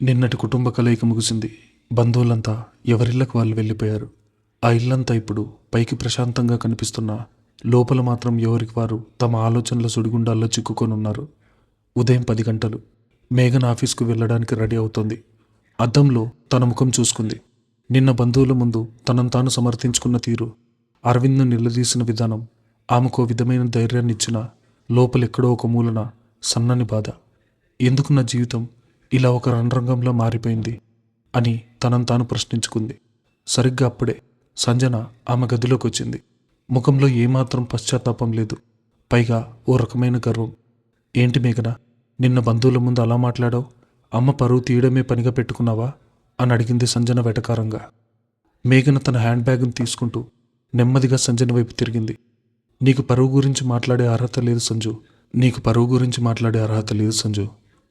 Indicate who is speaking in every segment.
Speaker 1: నిన్నటి కుటుంబ కలయిక ముగిసింది. బంధువులంతా ఎవరిళ్లకు వాళ్ళు వెళ్ళిపోయారు. ఆ ఇల్లంతా ఇప్పుడు పైకి ప్రశాంతంగా కనిపిస్తున్నా లోపల మాత్రం ఎవరికి వారు తమ ఆలోచనల సుడిగుండాల్లో చిక్కుకొనున్నారు. ఉదయం 10 గంటలు. మేఘన్ ఆఫీస్కు వెళ్ళడానికి రెడీ అవుతోంది. అద్దంలో తన ముఖం చూసుకుంది. నిన్న బంధువుల ముందు తనను తాను సమర్థించుకున్న తీరు, అరవింద్ను నిలదీసిన విధానం ఆమెకో విధమైన ధైర్యాన్నిచ్చిన లోపలెక్కడో ఒక మూలన సన్నని బాధ. ఎందుకు నా జీవితం ఇలా ఒక రణరంగంలో మారిపోయింది అని తనను తాను ప్రశ్నించుకుంది. సరిగ్గా అప్పుడే సంజన ఆమె గదిలోకి వచ్చింది. ముఖంలో ఏమాత్రం పశ్చాత్తాపం లేదు, పైగా ఓ రకమైన గర్వం. ఏంటి మేఘన, నిన్న బంధువుల ముందు అలా మాట్లాడావు? అమ్మ పరువు తీయడమే పనిగా పెట్టుకున్నావా అని అడిగింది సంజన వెటకారంగా. మేఘన తన హ్యాండ్ బ్యాగ్ను తీసుకుంటూ నెమ్మదిగా సంజన వైపు తిరిగింది. నీకు పరువు గురించి మాట్లాడే అర్హత లేదు సంజు.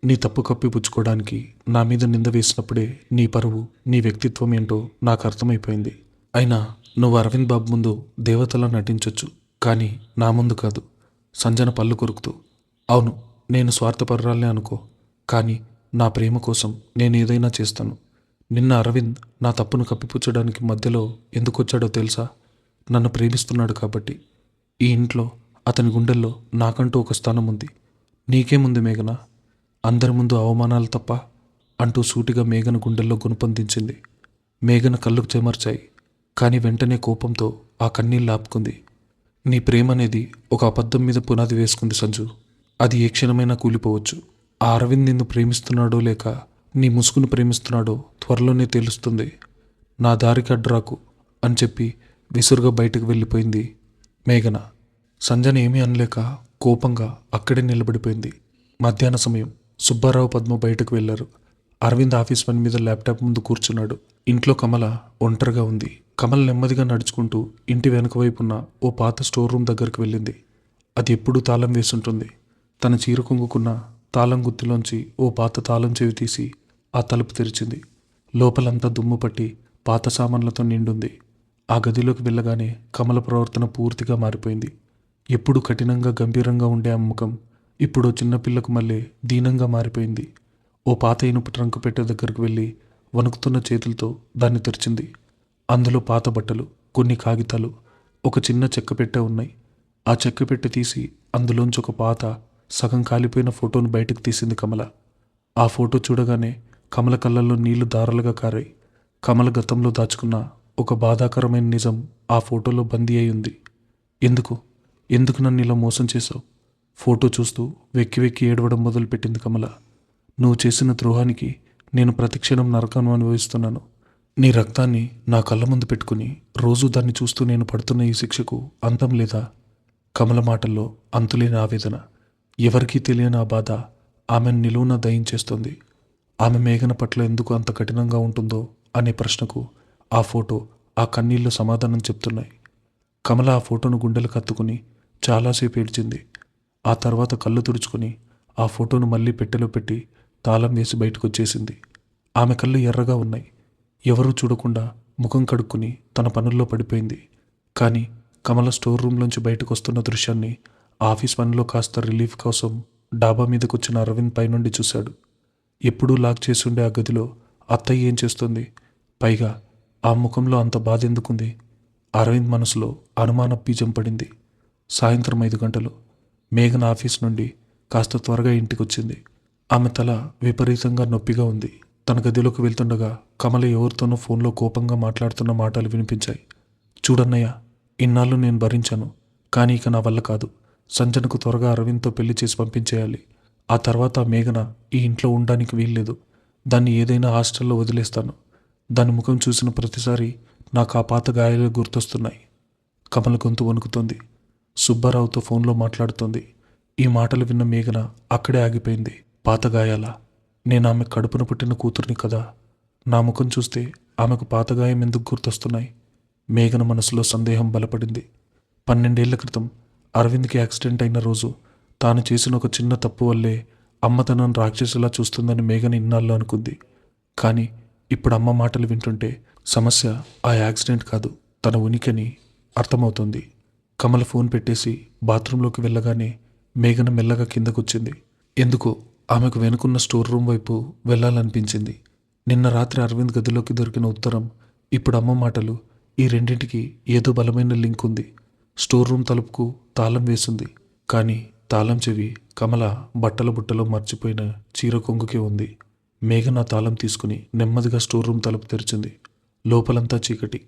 Speaker 1: నీ తప్పు కప్పిపుచ్చుకోవడానికి నా మీద నింద వేసినప్పుడే నీ పరువు, నీ వ్యక్తిత్వం ఏంటో నాకు అర్థమైపోయింది. అయినా నువ్వు అరవింద్ బాబు ముందు దేవతలా నటించొచ్చు, కానీ నా ముందు కాదు. సంజన పళ్ళు కొరుకుతూ, అవును, నేను స్వార్థపరురాలనే అనుకో, కానీ నా ప్రేమ కోసం నేను ఏదైనా చేస్తాను. నిన్న అరవింద్ నా తప్పును కప్పిపుచ్చడానికి మధ్యలో ఎందుకొచ్చాడో తెలుసా? నన్ను ప్రేమిస్తున్నాడు కాబట్టి. ఈ ఇంట్లో అతని గుండెల్లో నాకంటూ ఒక స్థానం ఉంది. నీకేముంది మేఘన? అందరి ముందు అవమానాలు తప్ప అంటూ సూటిగా మేఘన గుండెల్లో గుణపొందించింది. మేఘన కళ్ళు చెమర్చాయి, కానీ వెంటనే కోపంతో ఆ కన్నీళ్ళు ఆపుకుంది. నీ ప్రేమ అనేది ఒక అబద్ధం మీద పునాది వేసుకుంది సంజు. అది ఏ క్షణమైనా కూలిపోవచ్చు. ఆ అరవింద్ నిన్ను ప్రేమిస్తున్నాడో లేక నీ ముసుగును ప్రేమిస్తున్నాడో త్వరలోనే తెలుస్తుంది. నా దారికి అడ్డురాకు అని చెప్పి విసురుగా బయటకు వెళ్ళిపోయింది మేఘన. సంజన ఏమీ అనలేక కోపంగా అక్కడే నిలబడిపోయింది. మధ్యాహ్న సమయం. సుబ్బారావు, పద్మ బయటకు వెళ్లారు. అరవింద్ ఆఫీస్ పని మీద ల్యాప్టాప్ ముందు కూర్చున్నాడు. ఇంట్లో కమల ఒంటరిగా ఉంది. కమల నెమ్మదిగా నడుచుకుంటూ ఇంటి వెనుక వైపున్న ఓ పాత స్టోర్ రూమ్ దగ్గరికి వెళ్ళింది. అది ఎప్పుడూ తాళం వేసుంటుంది. తన చీర కొంగుకున్న తాళం గుత్తిలోంచి ఓ పాత తాళం చెవి తీసి ఆ తలుపు తెరిచింది. లోపలంతా దుమ్ము పట్టి పాత సామాన్లతో నిండుంది. ఆ గదిలోకి వెళ్ళగానే కమల ప్రవర్తన పూర్తిగా మారిపోయింది. ఎప్పుడూ కఠినంగా గంభీరంగా ఉండే ఆ ముఖం ఇప్పుడు చిన్నపిల్లకు మళ్ళీ దీనంగా మారిపోయింది. ఓ పాత ఇనుప ట్రంకు పెట్టె దగ్గరకు వెళ్ళి వణుకుతున్న చేతులతో దాన్ని తెరిచింది. అందులో పాత బట్టలు, కొన్ని కాగితాలు, ఒక చిన్న చెక్క పెట్టె ఉన్నాయి. ఆ చెక్క పెట్టె తీసి అందులోంచి ఒక పాత సగం కాలిపోయిన ఫోటోను బయటకు తీసింది కమల. ఆ ఫోటో చూడగానే కమల కళ్ళల్లో నీళ్లు దారాలుగా కారాయి. కమల గతంలో దాచుకున్న ఒక బాధాకరమైన నిజం ఆ ఫోటోలో బందీ అయి ఉంది. ఎందుకు నన్ను ఇలా మోసం చేశావు? ఫోటో చూస్తూ వెక్కి వెక్కి ఏడవడం మొదలుపెట్టింది కమల. నువ్వు చేసిన ద్రోహానికి నేను ప్రతిక్షణం నరకాన్ని అనుభవిస్తున్నాను. నీ రక్తాన్ని నా కళ్ళ ముందు పెట్టుకుని రోజూ దాన్ని చూస్తూ నేను పడుతున్న ఈ శిక్షకు అంతం లేదా? కమల మాటల్లో అంతులేని ఆవేదన. ఎవరికీ తెలియని ఆ బాధ ఆమెను నిలువున దయించేస్తోంది. ఆమె మేఘన పట్ల ఎందుకు అంత కఠినంగా ఉంటుందో అనే ప్రశ్నకు ఆ ఫోటో, ఆ కన్నీళ్లు సమాధానం చెప్తున్నాయి. కమల ఆ ఫోటోను గుండెలకు హత్తుకుని చాలాసేపు ఏడ్చింది. ఆ తర్వాత కళ్ళు తుడుచుకుని ఆ ఫోటోను మళ్ళీ పెట్టెలో పెట్టి తాళం వేసి బయటకు వచ్చేసింది. ఆమె కళ్ళు ఎర్రగా ఉన్నాయి. ఎవరూ చూడకుండా ముఖం కడుక్కుని తన పనుల్లో పడిపోయింది. కానీ కమల స్టోర్ రూమ్లోంచి బయటకు వస్తున్న దృశ్యాన్ని ఆఫీస్ పనిలో కాస్త రిలీఫ్ కోసం డాబా మీదకొచ్చిన అరవింద్ పైనుండి చూశాడు. ఎప్పుడూ లాక్ చేసుండే ఆ గదిలో అత్తయ్య ఏం చేస్తుంది? పైగా ఆ ముఖంలో అంత బాధ ఎందుకుంది? అరవింద్ మనసులో అనుమాన బీజం పడింది. సాయంత్రం 5 గంటలు. మేఘన ఆఫీస్ నుండి కాస్త త్వరగా ఇంటికొచ్చింది. ఆమె తల విపరీతంగా నొప్పిగా ఉంది. తన గదిలోకి వెళ్తుండగా కమల ఎవరితోనో ఫోన్లో కోపంగా మాట్లాడుతున్న మాటలు వినిపించాయి. చూడన్నయ్య, ఇన్నాళ్ళు నేను భరించాను, కానీ ఇక నా వల్ల కాదు. సంజనకు త్వరగా అరవింద్తో పెళ్లి చేసి పంపించేయాలి. ఆ తర్వాత మేఘన ఈ ఇంట్లో ఉండడానికి వీల్లేదు. దాన్ని ఏదైనా హాస్టల్లో వదిలేస్తాను. దాని ముఖం చూసిన ప్రతిసారి నాకు ఆ పాత గాయాలు గుర్తొస్తున్నాయి. కమల గొంతు వణుకుతోంది. సుబ్బారావుతో ఫోన్లో మాట్లాడుతోంది. ఈ మాటలు విన్న మేఘన అక్కడే ఆగిపోయింది. పాత గాయాల? నేను ఆమె కడుపున పుట్టిన కూతుర్ని కదా. నా ముఖం చూస్తే ఆమెకు పాత గాయం ఎందుకు గుర్తొస్తున్నాయి? మేఘన మనసులో సందేహం బలపడింది. 12 ఏళ్ల క్రితం అరవింద్కి యాక్సిడెంట్ అయిన రోజు తాను చేసిన ఒక చిన్న తప్పు వల్లే అమ్మ తనను రాక్షసులా చూస్తుందని మేఘన ఇన్నాళ్ళు అనుకుంది. కానీ ఇప్పుడు అమ్మ మాటలు వింటుంటే సమస్య ఆ యాక్సిడెంట్ కాదు, తన ఉనికిని అర్థమవుతుంది. కమల ఫోన్ పెట్టేసి బాత్రూంలోకి వెళ్ళగానే మేఘన మెల్లగా కిందకొచ్చింది. ఎందుకో ఆమెకు వెనుకున్న స్టోర్ రూమ్ వైపు వెళ్ళాలనిపించింది. నిన్న రాత్రి అరవింద్ గదిలోకి దొరికిన ఉత్తరం, ఇప్పుడు అమ్మ మాటలు, ఈ రెండింటికి ఏదో బలమైన లింక్ ఉంది. స్టోర్ రూమ్ తలుపుకు తాళం వేసింది. కానీ తాళం చెవి కమల బట్టల బుట్టలో మర్చిపోయిన చీర కొంగుకే ఉంది. మేఘన తాళం తీసుకుని నెమ్మదిగా స్టోర్ రూమ్ తలుపు తెరిచింది. లోపలంతా చీకటి.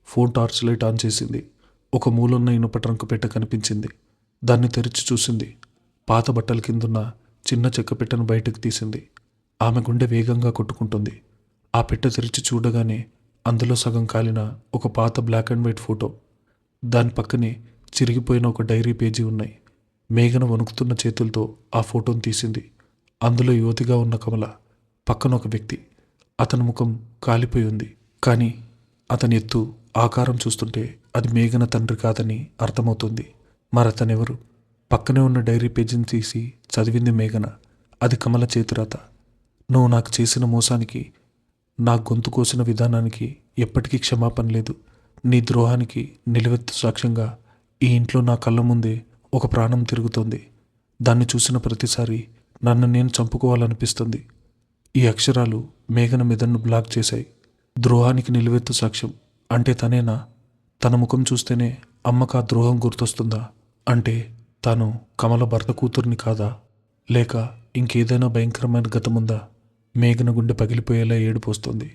Speaker 1: ఫోన్ టార్చ్ లైట్ ఆన్ చేసింది. ఒక మూలున్న ఇనుప ట్రంక్ పెట్టె కనిపించింది. దాన్ని తెరిచి చూసింది. పాత బట్టల కిందున్న చిన్న చెక్క పెట్టెను బయటకు తీసింది. ఆమె గుండె వేగంగా కొట్టుకుంటుంది. ఆ పెట్టె తెరిచి చూడగానే అందులో సగం కాలిన ఒక పాత బ్లాక్ అండ్ వైట్ ఫోటో, దాని పక్కనే చిరిగిపోయిన ఒక డైరీ పేజీ ఉన్నాయి. మేఘన వణుకుతున్న చేతులతో ఆ ఫోటోను తీసింది. అందులో యువతిగా ఉన్న కమల, పక్కన ఒక వ్యక్తి. అతని ముఖం కాలిపోయి ఉంది. కానీ అతని ఎత్తు, ఆకారం చూస్తుంటే అది మేఘన తండ్రి కాదని అర్థమవుతుంది. మరతనెవరు? పక్కనే ఉన్న డైరీ పేజీని తీసి చదివింది మేఘన. అది కమల చేతిరాత. నువ్వు నాకు చేసిన మోసానికి, నా గొంతు కోసిన విధానానికి ఎప్పటికీ క్షమాపణ లేదు. నీ ద్రోహానికి నిలువెత్తు సాక్ష్యంగా ఈ ఇంట్లో నా కళ్ళ ముందే ఒక ప్రాణం తిరుగుతోంది. దాన్ని చూసిన ప్రతిసారి నన్ను నేను చంపుకోవాలనిపిస్తుంది. ఈ అక్షరాలు మేఘన మెదడును బ్లాక్ చేశాయి. ద్రోహానికి నిలువెత్తు సాక్ష్యం అంటే తనేనా? తన ముఖం చూస్తేనే అమ్మకు ఆ ద్రోహం గుర్తొస్తుందా? అంటే తాను కమల భర్త కూతుర్ని కాదా? లేక ఇంకేదైనా భయంకరమైన గతముందా? మేఘన గుండె పగిలిపోయేలా ఏడుపోస్తుంది.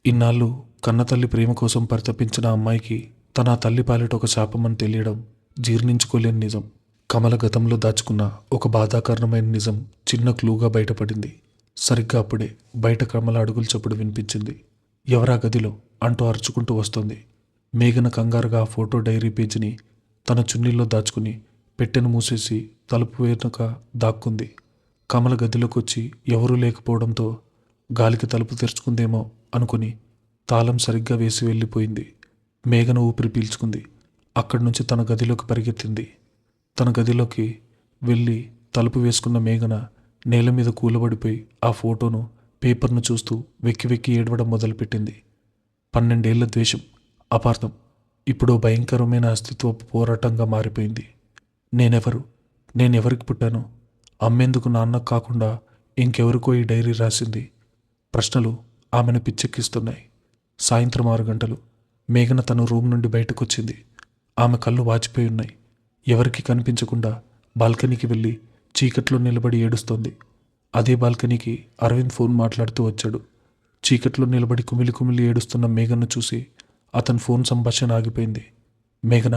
Speaker 1: ఇన్నాళ్ళు కన్నతల్లి ప్రేమ కోసం పరితపించిన అమ్మాయికి తన తల్లి పాలిట ఒక శాపమని తెలియడం జీర్ణించుకోలేని నిజం. కమల గతంలో దాచుకున్న ఒక బాధాకరణమైన నిజం చిన్న క్లూగా బయటపడింది. సరిగ్గా అప్పుడే బయట కమల అడుగుల చప్పుడు వినిపించింది. ఎవరా గదిలో అంటూ అరుచుకుంటూ వస్తుంది. మేఘన కంగారుగా ఆ ఫోటో డైరీ పేజీని తన చున్నీల్లో దాచుకుని పెట్టెను మూసేసి తలుపు వెనుక దాక్కుంది. కమల గదిలోకి వచ్చి ఎవరూ లేకపోవడంతో గాలికి తలుపు తెరుచుకుందేమో అనుకుని తాళం సరిగ్గా వేసి వెళ్ళిపోయింది. మేఘన ఊపిరి పీల్చుకుంది. అక్కడి నుంచి తన గదిలోకి పరిగెత్తింది. తన గదిలోకి వెళ్ళి తలుపు వేసుకున్న మేఘన నేల మీద కూలబడిపోయి ఆ ఫోటోను, పేపర్ను చూస్తూ వెక్కి వెక్కి ఏడవడం మొదలుపెట్టింది. 12 ఏళ్ల ద్వేషం, అపార్థం ఇప్పుడు భయంకరమైన అస్తిత్వపు పోరాటంగా మారిపోయింది. నేనెవరికి పుట్టాను? అమ్మేందుకు నాన్నకు కాకుండా ఇంకెవరికో ఈ డైరీ రాసింది. ప్రశ్నలు ఆమెను పిచ్చెక్కిస్తున్నాయి. సాయంత్రం 6 గంటలు. మేఘన తన రూమ్ నుండి బయటకొచ్చింది. ఆమె కళ్ళు వాచిపోయి ఉన్నాయి. ఎవరికి కనిపించకుండా బాల్కనీకి వెళ్ళి చీకట్లో నిలబడి ఏడుస్తోంది. అదే బాల్కనీకి అరవింద్ ఫోన్ మాట్లాడుతూ వచ్చాడు. చీకట్లో నిలబడి కుమిలి కుమిలి ఏడుస్తున్న మేఘను చూసి అతని ఫోన్ సంభాషణ ఆగిపోయింది. మేఘన,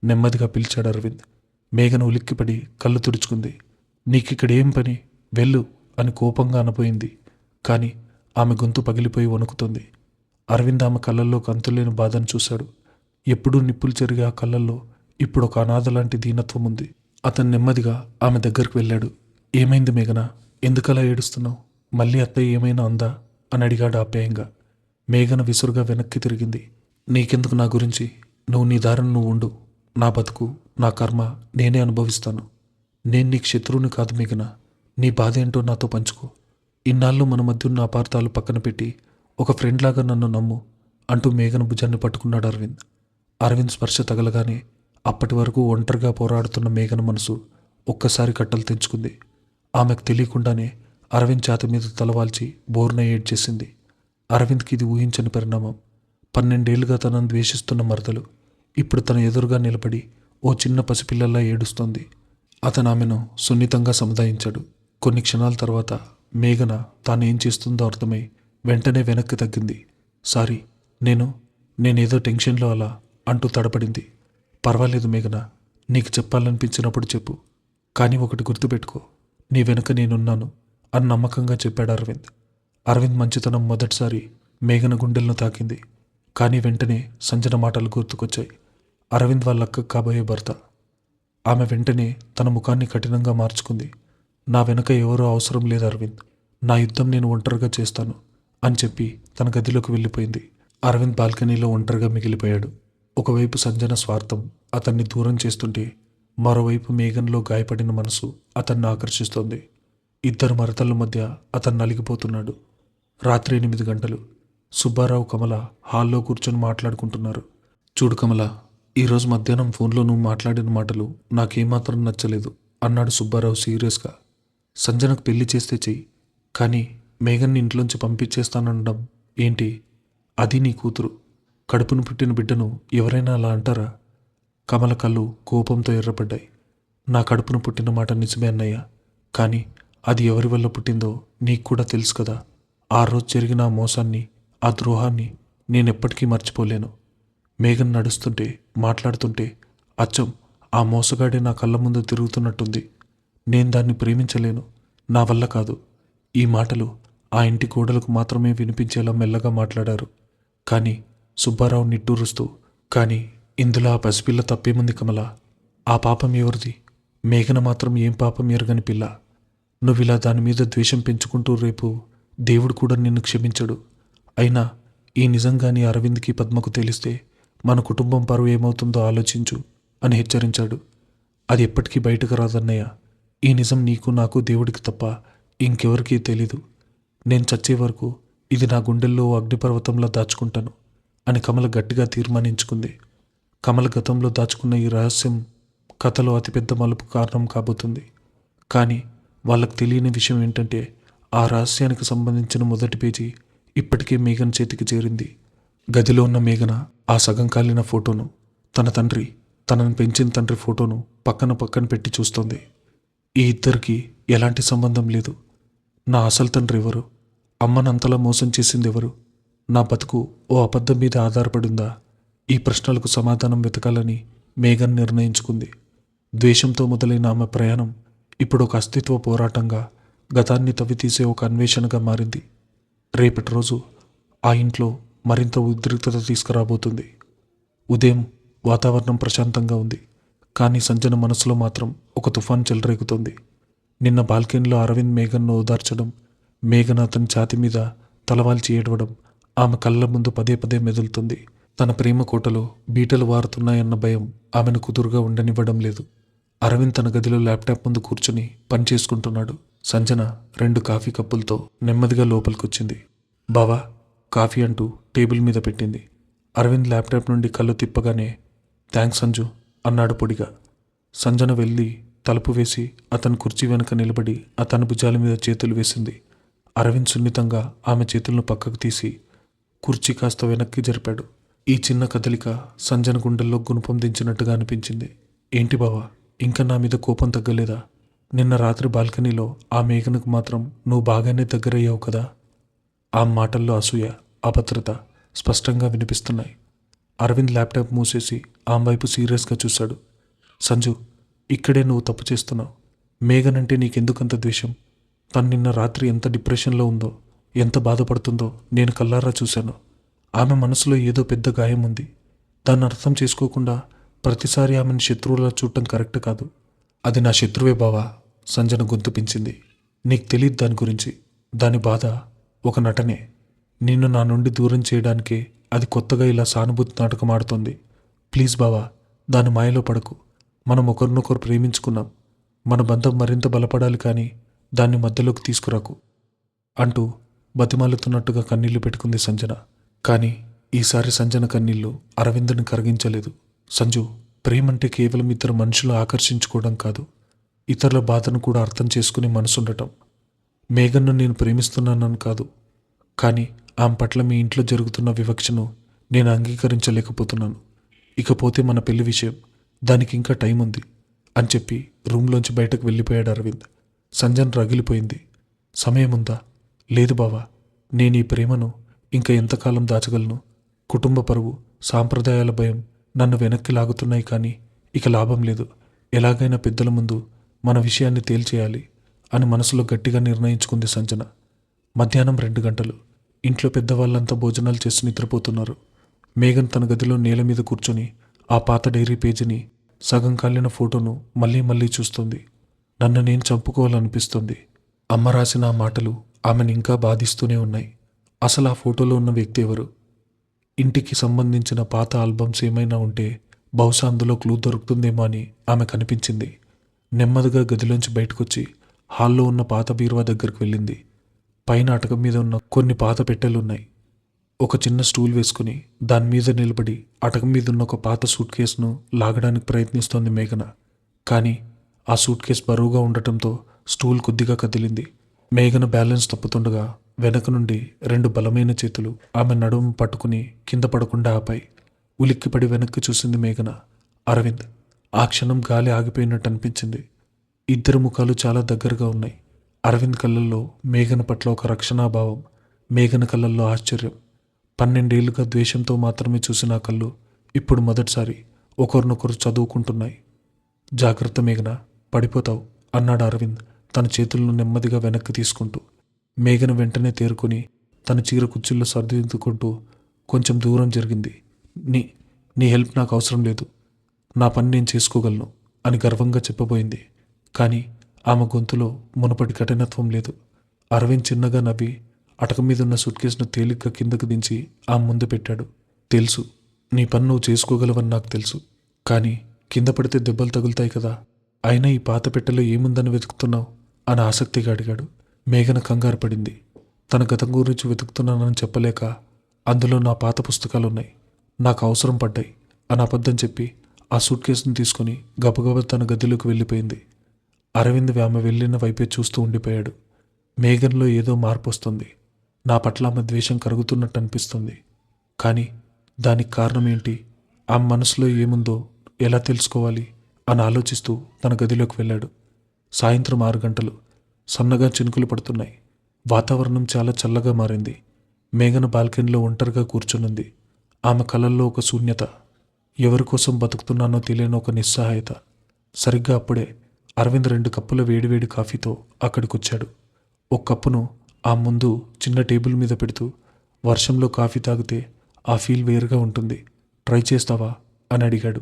Speaker 1: నెమ్మదిగా పిలిచాడు అరవింద్. మేఘన ఉలిక్కిపడి కళ్ళు తుడుచుకుంది. నీకిక్కడ ఏం పని? వెళ్ళు అని కోపంగా అనపోయింది. కానీ ఆమె గొంతు పగిలిపోయి వణుకుతుంది. అరవింద్ ఆమె కళ్ళల్లో అంతులేని బాధను చూశాడు. ఎప్పుడూ నిప్పులు చెరిగే ఆ కళ్ళల్లో ఇప్పుడు ఒక అనాథ లాంటి దీనత్వం ఉంది. అతను నెమ్మదిగా ఆమె దగ్గరికి వెళ్ళాడు. ఏమైంది మేఘన? ఎందుకలా ఏడుస్తున్నావు? మళ్ళీ అత్తయ్య ఏమైనా అందా అని అడిగాడు ఆప్యాయంగా. మేఘన విసురుగా వెనక్కి తిరిగింది. నీకెందుకు నా గురించి? నువ్వు నీ దారిని నువ్వు ఉండు. నా బతుకు, నా కర్మ నేనే అనుభవిస్తాను. నేను నీకు శత్రువుని కాదు మేఘన. నీ బాధ ఏంటో నాతో పంచుకో. ఇన్నాళ్ళు మన మధ్య ఉన్న అపార్థాలు పక్కన పెట్టి ఒక ఫ్రెండ్ లాగా నన్ను నమ్ము అంటూ మేఘన భుజాన్ని పట్టుకున్నాడు అరవింద్. అరవింద్ స్పర్శ తగలగానే అప్పటి వరకు ఒంటరిగా పోరాడుతున్న మేఘన మనసు ఒక్కసారి కట్టలు తెంచుకుంది. ఆమెకు తెలియకుండానే అరవింద్ ఛాతి మీద తలవాల్చి బోర్న ఏడ్చేసింది. అరవింద్కి ఇది ఊహించని పరిణామం. 12 ఏళ్లుగా తనను ద్వేషిస్తున్న మరదలు ఇప్పుడు తన ఎదురుగా నిలబడి ఓ చిన్న పసిపిల్లల్లా ఏడుస్తోంది. అతను ఆమెను సున్నితంగా సముదాయించాడు. కొన్ని క్షణాల తర్వాత మేఘన తానేం చేస్తుందో అర్థమై వెంటనే వెనక్కి తగ్గింది. సారీ, నేనేదో టెన్షన్లో అలా అంటూ తడపడింది. పర్వాలేదు మేఘన, నీకు చెప్పాలనిపించినప్పుడు చెప్పు. కానీ ఒకటి గుర్తుపెట్టుకో, నీ వెనుక నేనున్నాను అని నమ్మకంగా చెప్పాడు అరవింద్. అరవింద్ మంచితనం మొదటిసారి మేఘన గుండెలను తాకింది. కానీ వెంటనే సంజన మాటలు గుర్తుకొచ్చాయి. అరవింద్ వాళ్ళక్క కాబోయే భర్త. ఆమె వెంటనే తన ముఖాన్ని కఠినంగా మార్చుకుంది. నా వెనుక ఎవరో అవసరం లేదు అరవింద్. నా యుద్ధం నేను ఒంటరిగా చేస్తాను అని చెప్పి తన గదిలోకి వెళ్ళిపోయింది. అరవింద్ బాల్కనీలో ఒంటరిగా మిగిలిపోయాడు. ఒకవైపు సంజన స్వార్థం అతన్ని దూరం చేస్తుంటే, మరోవైపు మేఘన్లో గాయపడిన మనసు అతన్ని ఆకర్షిస్తోంది. ఇద్దరు మరతల మధ్య అతను నలిగిపోతున్నాడు. రాత్రి 8 గంటలు. సుబ్బారావు, కమల హాల్లో కూర్చొని మాట్లాడుకుంటున్నారు. చూడు కమల, ఈరోజు మధ్యాహ్నం ఫోన్లో నువ్వు మాట్లాడిన మాటలు నాకేమాత్రం నచ్చలేదు అన్నాడు సుబ్బారావు సీరియస్గా. సంజనకు పెళ్లి చేస్తే చెయ్యి, కానీ మేఘన్ని ఇంట్లోంచి పంపించేస్తాననడం ఏంటి? అది నీ కూతురు, కడుపును పుట్టిన బిడ్డను ఎవరైనా అలా అంటారా? కమల కళ్ళు కోపంతో ఎర్రపడ్డాయి. నా కడుపును పుట్టిన మాట నిజమే అన్నయ్య, కానీ అది ఎవరి వల్ల పుట్టిందో నీకు కూడా తెలుసు కదా. ఆ రోజు జరిగిన ఆ మోసాన్ని, ఆ ద్రోహాన్ని నేనెప్పటికీ మర్చిపోలేను. మేఘన్ నడుస్తుంటే, మాట్లాడుతుంటే అచ్చం ఆ మోసగాడే నా కళ్ళ ముందు తిరుగుతున్నట్టుంది. నేను దాన్ని ప్రేమించలేను, నా వల్ల కాదు. ఈ మాటలు ఆ ఇంటి గోడలకు మాత్రమే వినిపించేలా మెల్లగా మాట్లాడారు. కానీ సుబ్బారావు నిట్టూరుస్తూ, కానీ ఇందులో ఆ పసిపిల్ల తప్పేముంది కమల? ఆ పాపం ఎవరిది? మేఘన మాత్రం ఏం పాపం ఎరగని పిల్ల. నువ్విలా దాని మీద ద్వేషం పెంచుకుంటూ రేపు దేవుడు కూడా నిన్ను క్షమించడు. అయినా ఈ నిజంగాని అరవింద్కి పద్మకు తెలిస్తే మన కుటుంబం పరువు ఏమవుతుందో ఆలోచించు అని హెచ్చరించాడు. అది ఎప్పటికీ బయటకు రాదన్నయ్య. ఈ నిజం నీకు నాకు దేవుడికి తప్ప ఇంకెవరికీ తెలీదు. నేను చచ్చే వరకు ఇది నా గుండెల్లో అగ్నిపర్వతంలా దాచుకుంటాను అని కమల గట్టిగా తీర్మానించుకుంది. కమల గతంలో దాచుకున్న ఈ రహస్యం కథలో అతిపెద్ద మలుపు కారణం కాబోతుంది. కానీ వాళ్ళకు తెలియని విషయం ఏంటంటే, ఆ రహస్యానికి సంబంధించిన మొదటి పేజీ ఇప్పటికే మేఘన చేతికి చేరింది. గదిలో ఉన్న మేఘన ఆ సగం కాలిన ఫోటోను, తన తండ్రి, తనను పెంచిన తండ్రి ఫోటోను పక్కన పక్కన పెట్టి చూస్తోంది. ఈ ఇద్దరికి ఎలాంటి సంబంధం లేదు. నా అసలు తండ్రి ఎవరు? అమ్మను అంతలా మోసం చేసింది ఎవరు? నా బతుకు ఓ అబద్ధం మీద ఆధారపడిందా? ఈ ప్రశ్నలకు సమాధానం వెతకాలని మేఘన్ నిర్ణయించుకుంది. ద్వేషంతో మొదలైన ఆమె ప్రయాణం ఇప్పుడు ఒక అస్తిత్వ పోరాటంగా, గతాన్ని తవ్వితీసే ఒక అన్వేషణగా మారింది. రేపటి రోజు ఆ ఇంట్లో మరింత ఉద్రిక్తత తీసుకురాబోతుంది. ఉదయం వాతావరణం ప్రశాంతంగా ఉంది, కానీ సంజన మనసులో మాత్రం ఒక తుఫాన్ చెలరేగుతోంది. నిన్న బాల్కనీలో అరవింద్ మేఘన్ను ఓదార్చడం, మేఘన అతని ఛాతి మీద తలవాల్చి ఏడవడం ఆమె కళ్ళ ముందు పదే పదే మెదులుతుంది. తన ప్రేమ కోటలో బీటలు వారుతున్నాయన్న భయం ఆమెను కుదురుగా ఉండనివ్వడం లేదు. అరవింద్ తన గదిలో ల్యాప్టాప్ ముందు కూర్చుని పని చేసుకుంటున్నాడు. సంజన 2 కాఫీ కప్పులతో నెమ్మదిగా లోపలికొచ్చింది. బావా, కాఫీ అంటూ టేబుల్ మీద పెట్టింది. అరవింద్ ల్యాప్టాప్ నుండి కళ్ళు తిప్పగానే, థ్యాంక్స్ సంజు అన్నాడు పొడిగా. సంజన వెళ్ళి తలుపు వేసి అతని కుర్చీ వెనుక నిలబడి అతని భుజాల మీద చేతులు వేసింది. అరవింద్ సున్నితంగా ఆమె చేతులను పక్కకు తీసి కుర్చీ కాస్త వెనక్కి జరిపాడు. ఈ చిన్న కదలిక సంజన గుండెల్లో గుణపం దించినట్టుగా అనిపించింది. ఏంటి బావా, ఇంకా నా మీద కోపం తగ్గలేదా? నిన్న రాత్రి బాల్కనీలో ఆ మేఘనకు మాత్రం నువ్వు బాగానే దగ్గరయ్యావు కదా? ఆ మాటల్లో అసూయ, అభద్రత స్పష్టంగా వినిపిస్తున్నాయి. అరవింద్ ల్యాప్టాప్ మూసేసి ఆమె వైపు సీరియస్గా చూశాడు. సంజు, ఇక్కడే నువ్వు తప్పు చేస్తున్నావు. మేఘన్ అంటే నీకెందుకంత ద్వేషం? తను నిన్న రాత్రి ఎంత డిప్రెషన్లో ఉందో, ఎంత బాధపడుతుందో నేను కల్లారా చూశాను. ఆమె మనసులో ఏదో పెద్ద గాయం ఉంది. దాన్ని అర్థం చేసుకోకుండా ప్రతిసారి ఆమెను శత్రువులా చూడటం కరెక్ట్ కాదు. అది నా శత్రువే బావా, సంజన గొంతు పెంచింది. నీకు తెలియదు దాని గురించి. దాని బాధ ఒక నటనే. నిన్ను నా నుండి దూరం చేయడానికే అది కొత్తగా ఇలా సానుభూతి నాటకం ఆడుతోంది. ప్లీజ్ బావా, దాని మాయలో పడకు. మనం ఒకరినొకరు ప్రేమించుకున్నాం. మన బంధం మరింత బలపడాలి, కానీ దాన్ని మధ్యలోకి తీసుకురాకు అంటూ బతిమాలుతున్నట్టుగా కన్నీళ్లు పెట్టుకుంది సంజన. కానీ ఈసారి సంజన కన్నీళ్లు అరవింద్ని కరిగించలేదు. సంజు, ప్రేమంటే కేవలం ఇద్దరు మనుషులు ఆకర్షించుకోవడం కాదు, ఇతరుల బాధను కూడా అర్థం చేసుకుని మనసుండటం. మేఘన్ను నేను ప్రేమిస్తున్నానని కాదు, కానీ ఆమె పట్ల మీ ఇంట్లో జరుగుతున్న వివక్షను నేను అంగీకరించలేకపోతున్నాను. ఇకపోతే మన పెళ్లి విషయం, దానికి ఇంకా టైం ఉంది అని చెప్పి రూమ్లోంచి బయటకు వెళ్ళిపోయాడు అరవింద్. సంజన రగిలిపోయింది. సమయం ఉందా? లేదు బావా, నేను ఈ ప్రేమను ఇంకా ఎంతకాలం దాచగలను? కుటుంబ పరువు, సాంప్రదాయాల భయం నన్ను వెనక్కి లాగుతున్నాయి, కానీ ఇక లాభం లేదు. ఎలాగైనా పెద్దల ముందు మన విషయాన్ని తేల్చేయాలి అని మనసులో గట్టిగా నిర్ణయించుకుంది సంజన. మధ్యాహ్నం 2 గంటలు. ఇంట్లో పెద్దవాళ్ళంతా భోజనాలు చేసి నిద్రపోతున్నారు. మేఘన్ తన గదిలో నేల మీద కూర్చొని ఆ పాత డైరీ పేజీని, సగం కాలిన ఫోటోను మళ్ళీ మళ్ళీ చూస్తుంది. నన్ను నేను చంపుకోవాలనిపిస్తుంది. అమ్మ రాసిన ఆ మాటలు ఆమెను ఇంకా బాధిస్తూనే ఉన్నాయి. అసలు ఆ ఫోటోలో ఉన్న వ్యక్తి ఎవరు? ఇంటికి సంబంధించిన పాత ఆల్బమ్స్ ఏమైనా ఉంటే బహుశా అందులో క్లూ దొరుకుతుందేమో అని ఆమె కనిపించింది. నెమ్మదిగా గదిలోంచి బయటకొచ్చి హాల్లో ఉన్న పాత బీరువా దగ్గరికి వెళ్ళింది. పైన అటకం మీద ఉన్న కొన్ని పాత పెట్టెలున్నాయి. ఒక చిన్న స్టూల్ వేసుకుని దాని మీద నిలబడి అటకం మీద ఉన్న ఒక పాత సూట్ కేసును లాగడానికి ప్రయత్నిస్తోంది మేఘన. కానీ ఆ సూట్ కేసు బరువుగా ఉండటంతో స్టూల్ కొద్దిగా కదిలింది. మేఘన బ్యాలెన్స్ తప్పుతుండగా వెనక నుండి 2 బలమైన చేతులు ఆమె నడుము పట్టుకుని కింద పడకుండా ఆపాయి. ఉలిక్కిపడి వెనక్కి చూసింది మేఘన. అరవింద్. ఆ క్షణం గాలి ఆగిపోయినట్టు అనిపించింది. ఇద్దరి ముఖాలు చాలా దగ్గరగా ఉన్నాయి. అరవింద్ కళ్ళల్లో మేఘన పట్ల ఒక రక్షణాభావం, మేఘన కళ్ళల్లో ఆశ్చర్యం. 12 ఏళ్లుగా ద్వేషంతో మాత్రమే చూసిన ఆ కళ్ళు ఇప్పుడు మొదటిసారి ఒకరినొకరు చదువుకుంటున్నాయి. జాగ్రత్త మేఘన, పడిపోతావు అన్నాడు అరవింద్ తన చేతులను నెమ్మదిగా వెనక్కి తీసుకుంటూ. మేఘన వెంటనే తేరుకుని తన చీర కుచ్చుల్లో సర్దిద్దుకుంటూ కొంచెం దూరం జరిగింది. నీ నీ హెల్ప్ నాకు అవసరం లేదు, నా పని నేను చేసుకోగలను అని గర్వంగా చెప్పబోయింది. కానీ ఆమె గొంతులో మునుపటి కఠినత్వం లేదు. అరవింద్ చిన్నగా నవ్వి అటక మీదున్న సూట్ కేసును తేలిగ్గా కిందకు దించి ఆమె ముందు పెట్టాడు. తెలుసు, నీ పని నువ్వు చేసుకోగలవని నాకు తెలుసు. కానీ కింద పడితే దెబ్బలు తగులుతాయి కదా, అయినా ఈ పాత పెట్టెలో ఏముందని వెతుకుతున్నావు అని ఆసక్తిగా అడిగాడు. మేఘన కంగారు పడింది. తన గతం గురించి వెతుకుతున్నానని చెప్పలేక, అందులో నా పాత పుస్తకాలున్నాయి, నాకు అవసరం పడ్డాయి అని అబద్ధం చెప్పి ఆ సూట్ కేసును తీసుకుని గబగబా తన గదిలోకి వెళ్ళిపోయింది. అరవింద్ ఆమె వెళ్ళిన వైపే చూస్తూ ఉండిపోయాడు. మేఘన్లో ఏదో మార్పు వస్తుంది. నా పట్ల ఆమె ద్వేషం కరుగుతున్నట్టు అనిపిస్తుంది. కానీ దానికి కారణం ఏంటి, ఆమె మనసులో ఏముందో ఎలా తెలుసుకోవాలి అని ఆలోచిస్తూ తన గదిలోకి వెళ్ళాడు. సాయంత్రం 6 గంటలు. సన్నగా చినుకులు పడుతున్నాయి. వాతావరణం చాలా చల్లగా మారింది. మేఘన బాల్కనీలో ఒంటరిగా కూర్చునుంది. ఆమె కళ్ళల్లో ఒక శూన్యత, ఎవరి కోసం బతుకుతున్నానో తెలియని ఒక నిస్సహాయత. సరిగ్గా అప్పుడే అరవింద్ 2 కప్పుల వేడివేడి కాఫీతో అక్కడికొచ్చాడు. ఒక కప్పును ఆ ముందు చిన్న టేబుల్ మీద పెడుతూ, వర్షంలో కాఫీ తాగితే ఆ ఫీల్ వేరుగా ఉంటుంది, ట్రై చేస్తావా అని అడిగాడు.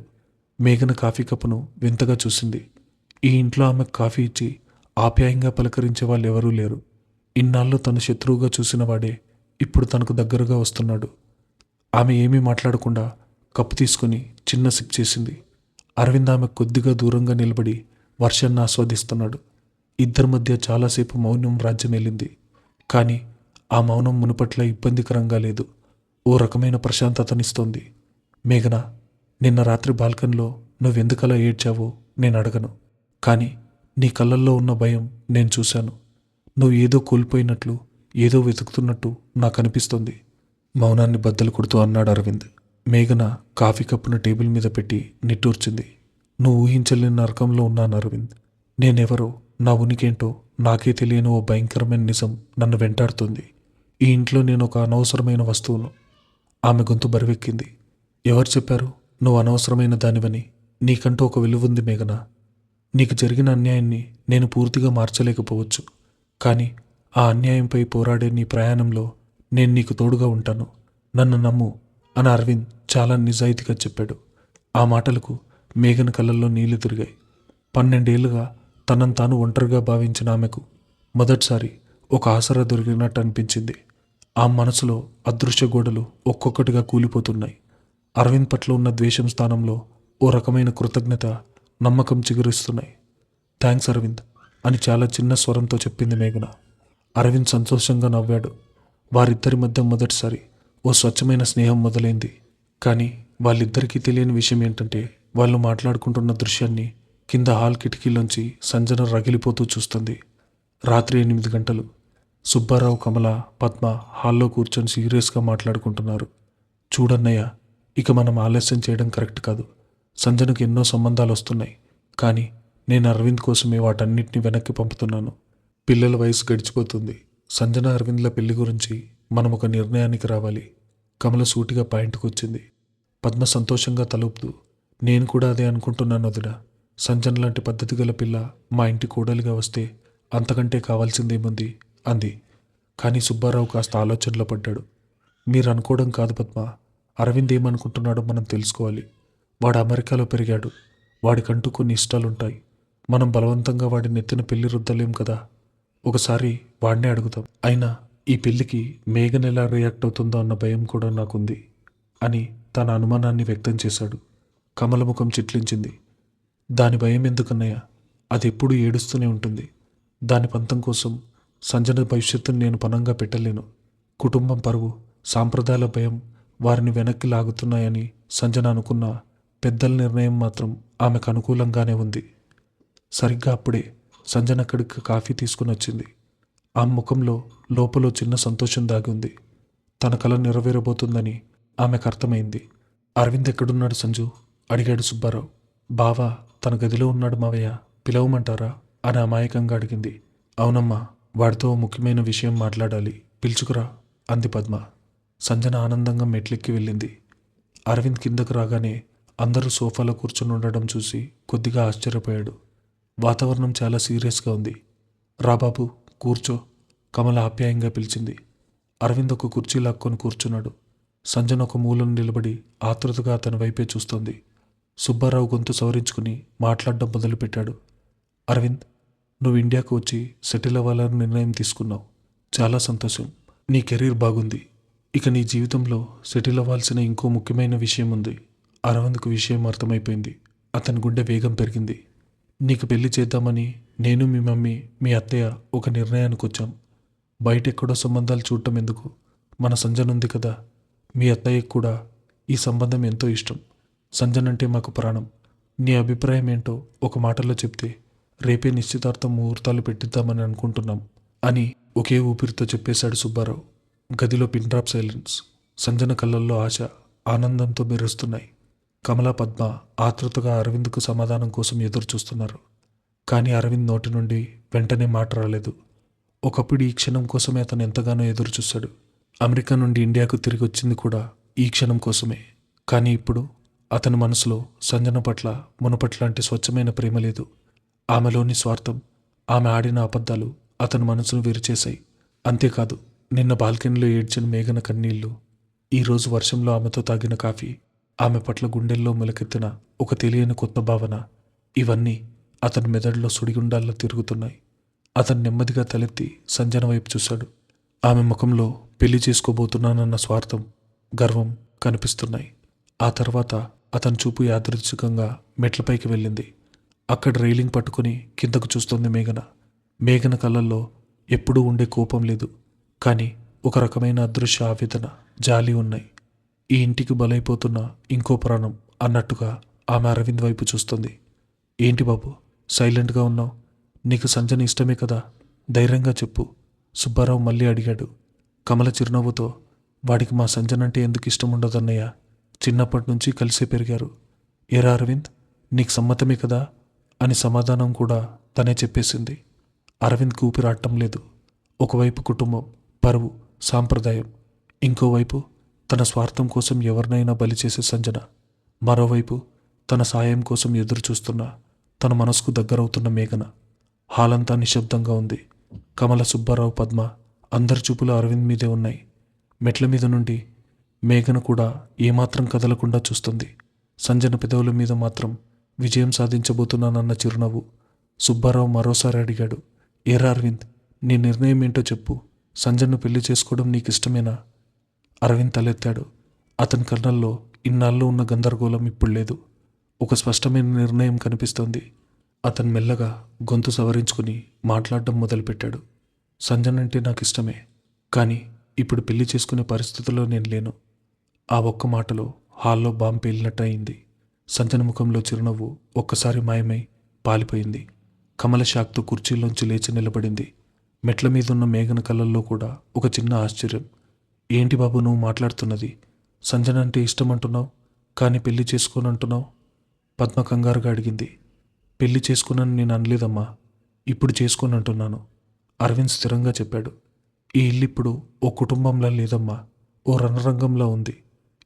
Speaker 1: మేఘన కాఫీ కప్పును వింతగా చూసింది. ఈ ఇంట్లో ఆమెకు కాఫీ ఇచ్చి ఆప్యాయంగా పలకరించే వాళ్ళు ఎవరూ లేరు. ఇన్నాళ్ళు తను శత్రువుగా చూసిన వాడే ఇప్పుడు తనకు దగ్గరగా వస్తున్నాడు. ఆమె ఏమీ మాట్లాడకుండా కప్పు తీసుకుని చిన్న సిప్ చేసింది. అరవింద్ ఆమె కొద్దిగా దూరంగా నిలబడి వర్షాన్ని ఆస్వాదిస్తున్నాడు. ఇద్దరి మధ్య చాలాసేపు మౌనం రాజ్యమేలింది. కానీ ఆ మౌనం మునుపట్ల ఇబ్బందికరంగా లేదు, ఓ రకమైన ప్రశాంతతనిస్తోంది. మేఘన, నిన్న రాత్రి బాల్కనీలో నువ్వెందుకలా ఏడ్చావో నేను అడగను. కానీ నీ కళ్ళల్లో ఉన్న భయం నేను చూశాను. నువ్వు ఏదో కోల్పోయినట్లు, ఏదో వెతుకుతున్నట్టు నాకు అనిపిస్తుంది. మౌనాన్ని బద్దలు కొడుతూ అన్నాడు అరవింద్. మేఘన కాఫీ కప్పును టేబుల్ మీద పెట్టి నిట్టూర్చింది. నువ్వు ఊహించలేని నరకంలో ఉన్నాను అరవింద్. నేనెవరో, నా ఉనికేంటో నాకే తెలియని ఓ భయంకరమైన నిజం నన్ను వెంటాడుతుంది. ఈ ఇంట్లో నేను ఒక అనవసరమైన వస్తువును. ఆమె గొంతు బరువెక్కింది. ఎవరు చెప్పారు నువ్వు అనవసరమైన దానివని? నీకంటూ ఒక విలువుంది మేఘన. నీకు జరిగిన అన్యాయాన్ని నేను పూర్తిగా మార్చలేకపోవచ్చు. కానీ ఆ అన్యాయంపై పోరాడే నీ ప్రయాణంలో నేను నీకు తోడుగా ఉంటాను. నన్ను నమ్ము అని అరవింద్ చాలా నిజాయితీగా చెప్పాడు. ఆ మాటలకు మేఘన కళ్ళల్లో నీళ్లు తిరిగాయి. 12 ఏళ్లుగా తనను తాను ఒంటరిగా భావించిన ఆమెకు మొదటిసారి ఒక ఆసరా దొరికినట్టు అనిపించింది. ఆ మనసులో అదృశ్య గోడలు ఒక్కొక్కటిగా కూలిపోతున్నాయి. అరవింద్ పట్ల ఉన్న ద్వేషం స్థానంలో ఓ రకమైన కృతజ్ఞత, నమ్మకం చిగురిస్తున్నాయి. థ్యాంక్స్ అరవింద్ అని చాలా చిన్న స్వరంతో చెప్పింది మేఘన. అరవింద్ సంతోషంగా నవ్వాడు. వారిద్దరి మధ్య మొదటిసారి ఓ స్వచ్ఛమైన స్నేహం మొదలైంది. కానీ వాళ్ళిద్దరికీ తెలియని విషయం ఏంటంటే, వాళ్ళు మాట్లాడుకుంటున్న దృశ్యాన్ని కింద హాల్ కిటికీలోంచి సంజన రగిలిపోతూ చూస్తుంది. రాత్రి 8 గంటలు. సుబ్బారావు, కమల, పద్మ హాల్లో కూర్చొని సీరియస్గా మాట్లాడుకుంటున్నారు. చూడన్నయ్య, ఇక మనం ఆలస్యం చేయడం కరెక్ట్ కాదు. సంజనకు ఎన్నో సంబంధాలు వస్తున్నాయి. కానీ నేను అరవింద్ కోసమే వాటన్నిటిని వెనక్కి పంపుతున్నాను. పిల్లల వయసు గడిచిపోతుంది. సంజన అరవింద్ల పెళ్లి గురించి మనం ఒక నిర్ణయానికి రావాలి. కమల సూటిగా పాయింట్కి వచ్చింది. పద్మ సంతోషంగా తలుపుతూ, నేను కూడా అదే అనుకుంటున్నాను వదినా. సంజన లాంటి పద్ధతి గల పిల్ల మా ఇంటి కోడలిగా వస్తే అంతకంటే కావాల్సిందేముంది అంది. కానీ సుబ్బారావు కాస్త ఆలోచనలో పడ్డాడు. మీరు అనుకోవడం కాదు పద్మ, అరవింద్ ఏమనుకుంటున్నాడో మనం తెలుసుకోవాలి. వాడు అమెరికాలో పెరిగాడు. వాడికంటూ కొన్ని ఇష్టాలుంటాయి. మనం బలవంతంగా వాడి నెత్తిన పెళ్లి రుద్దలేం కదా. ఒకసారి వాడినే అడుగుతాం. అయినా ఈ పెళ్లికి మేఘన్ ఎలా రియాక్ట్ అవుతుందో అన్న భయం కూడా నాకుంది అని తన అనుమానాన్ని వ్యక్తం చేశాడు. కమల ముఖం చిట్లించింది. దాని భయం ఎందుకన్నయ్య? అది ఎప్పుడూ ఏడుస్తూనే ఉంటుంది. దాని పంతం కోసం సంజన భవిష్యత్తును నేను పణంగా పెట్టలేను. కుటుంబం పరువు, సాంప్రదాయాల భయం వారిని వెనక్కి లాగుతున్నాయని సంజన అనుకున్న పెద్దల నిర్ణయం మాత్రం ఆమెకు అనుకూలంగానే ఉంది. సరిగ్గా అప్పుడే సంజన అక్కడికి కాఫీ తీసుకుని వచ్చింది. ఆ ముఖంలో లోపల చిన్న సంతోషం దాగి ఉంది. తన కల నెరవేరబోతుందని ఆమెకు అర్థమైంది. అరవింద్ ఎక్కడున్నాడు సంజు అడిగాడు సుబ్బారావు. బావా తన గదిలో ఉన్నాడు మావయ్య, పిలవమంటారా అని అమాయకంగా అడిగింది. అవునమ్మా, వాడితో ముఖ్యమైన విషయం మాట్లాడాలి, పిలుచుకురా అంది పద్మ. సంజన ఆనందంగా మెట్లెక్కి వెళ్ళింది. అరవింద్ కిందకు రాగానే అందరూ సోఫాలో కూర్చొని ఉండడం చూసి కొద్దిగా ఆశ్చర్యపోయాడు. వాతావరణం చాలా సీరియస్గా ఉంది. రాబాబు కూర్చో, కమల ఆప్యాయంగా పిలిచింది. అరవింద్ ఒక కుర్చీ లాక్కొని కూర్చున్నాడు. సంజన ఒక మూలను నిలబడి ఆతృతగా అతని వైపే చూస్తోంది. సుబ్బారావు గొంతు సవరించుకుని మాట్లాడడం మొదలుపెట్టాడు. అరవింద్, నువ్వు ఇండియాకు వచ్చి సెటిల్ అవ్వాలని నిర్ణయం తీసుకున్నావు. చాలా సంతోషం. నీ కెరీర్ బాగుంది. ఇక నీ జీవితంలో సెటిల్ అవ్వాల్సిన ఇంకో ముఖ్యమైన విషయం ఉంది. అరవింద్కు విషయం అర్థమైపోయింది. అతని గుండె వేగం పెరిగింది. నీకు పెళ్లి చేద్దామని నేను, మీ మమ్మీ, మీ అత్తయ్య ఒక నిర్ణయానికి వచ్చాం. బయట ఎక్కడో సంబంధాలు చూడటం ఎందుకు? మన సంజన ఉంది కదా, మీ అత్తయ్యకు కూడా ఈ సంబంధం ఎంతో ఇష్టం. సంజన అంటే మాకు ప్రాణం. నీ అభిప్రాయం ఏంటో ఒక మాటలో చెప్తే రేపే నిశ్చితార్థం ముహూర్తాలు పెట్టిద్దామని అనుకుంటున్నాం అని ఒకే ఊపిరితో చెప్పేశాడు సుబ్బారావు. గదిలో పిన్ డ్రాప్ సైలెన్స్. సంజన కళ్ళల్లో ఆశ, ఆనందంతో మెరుస్తున్నాయి. కమల, పద్మ ఆతృతగా అరవింద్కు సమాధానం కోసం ఎదురు చూస్తున్నారు. కానీ అరవింద్ నోటి నుండి వెంటనే మాట రాలేదు. ఒకప్పుడు ఈ క్షణం కోసమే అతను ఎంతగానో ఎదురు చూశాడు. అమెరికా నుండి ఇండియాకు తిరిగి వచ్చింది కూడా ఈ క్షణం కోసమే. కానీ ఇప్పుడు అతని మనసులో సంజన పట్ల మునుపట్లాంటి స్వచ్ఛమైన ప్రేమ లేదు. ఆమెలోని స్వార్థం, ఆమె ఆడిన అబద్ధాలు అతని మనసును విరిచేశాయి. అంతేకాదు, నిన్న బాల్కనీలో ఏడ్చిన మేఘన కన్నీళ్లు, ఈరోజు వర్షంలో ఆమెతో తాగిన కాఫీ, ఆమె పట్ల గుండెల్లో మొలకెత్తిన ఒక తెలియని కొత్త భావన, ఇవన్నీ అతని మెదడులో సుడిగుండాల్లో తిరుగుతున్నాయి. అతను నెమ్మదిగా తలెత్తి సంజన వైపు చూశాడు. ఆమె ముఖంలో పెళ్లి చేసుకోబోతున్నానన్న స్వార్థం, గర్వం కనిపిస్తున్నాయి. ఆ తర్వాత అతని చూపు యాదృచ్ఛికంగా మెట్లపైకి వెళ్ళింది. అక్కడ రైలింగ్ పట్టుకుని కిందకు చూస్తోంది మేఘన. మేఘన కళ్ళల్లో ఎప్పుడూ ఉండే కోపం లేదు, కానీ ఒక రకమైన అదృశ్య ఆవేదన, జాలి ఉన్నాయి. ఈ ఇంటికి బలైపోతున్న ఇంకో ప్రాణం అన్నట్టుగా ఆమె అరవింద్ వైపు చూస్తుంది. ఏంటి బాబు సైలెంట్గా ఉన్నావు? నీకు సంజన ఇష్టమే కదా, ధైర్యంగా చెప్పు సుబ్బారావు మళ్ళీ అడిగాడు. కమల చిరునవ్వుతో, వాడికి మా సంజన అంటే ఎందుకు ఇష్టం ఉండదన్నయ్య, చిన్నప్పటి నుంచి కలిసే పెరిగారు. ఏరా అరవింద్, నీకు సమ్మతమే కదా అని సమాధానం కూడా తనే చెప్పేసింది. అరవింద్కి ఊపిరాడటం లేదు. ఒకవైపు కుటుంబం, పరువు, సాంప్రదాయం, ఇంకోవైపు తన స్వార్థం కోసం ఎవరినైనా బలి చేసే సంజన, మరోవైపు తన సాయం కోసం ఎదురు చూస్తున్న, తన మనసుకు దగ్గరవుతున్న మేఘన. హాలంతా నిశ్శబ్దంగా ఉంది. కమల, సుబ్బారావు, పద్మ అందరి చూపులు అరవింద్ మీదే ఉన్నాయి. మెట్ల మీద నుండి మేఘన కూడా ఏమాత్రం కదలకుండా చూస్తుంది. సంజన పెదవుల మీద మాత్రం విజయం సాధించబోతున్నానన్న చిరునవ్వు. సుబ్బారావు మరోసారి అడిగాడు, ఏరా అరవింద్, నీ నిర్ణయం ఏంటో చెప్పు. సంజన్ను పెళ్లి చేసుకోవడం నీకు ఇష్టమేనా? అరవింద్ తలెత్తాడు. అతని కళ్ళల్లో ఇన్నాళ్ళు ఉన్న గందరగోళం ఇప్పుడు లేదు. ఒక స్పష్టమైన నిర్ణయం కనిపిస్తోంది. అతను మెల్లగా గొంతు సవరించుకుని మాట్లాడడం మొదలుపెట్టాడు. సంజన అంటే నాకు ఇష్టమే, కానీ ఇప్పుడు పెళ్లి చేసుకునే పరిస్థితుల్లో నేను లేను. ఆ ఒక్క మాటలో హాల్లో బాంబు పేలినట్టు అయింది. సంజన ముఖంలో చిరునవ్వు ఒక్కసారి మాయమై పాలిపోయింది. కమల షాక్తో కుర్చీలోంచి లేచి నిలబడింది. మెట్ల మీదున్న మేఘన కళ్ళల్లో కూడా ఒక చిన్న ఆశ్చర్యం. ఏంటి బాబు నువ్వు మాట్లాడుతున్నది? సంజన అంటే ఇష్టం అంటున్నావు, కానీ పెళ్లి చేసుకోనంటున్నావు? పద్మ కంగారుగా అడిగింది. పెళ్లి చేసుకున్నాను నేను అనలేదమ్మా, ఇప్పుడు చేసుకోనంటున్నాను, అరవింద్ స్థిరంగా చెప్పాడు. ఈ ఇల్లు ఇప్పుడు ఓ కుటుంబంలా లేదమ్మా, ఓ రణరంగంలా ఉంది.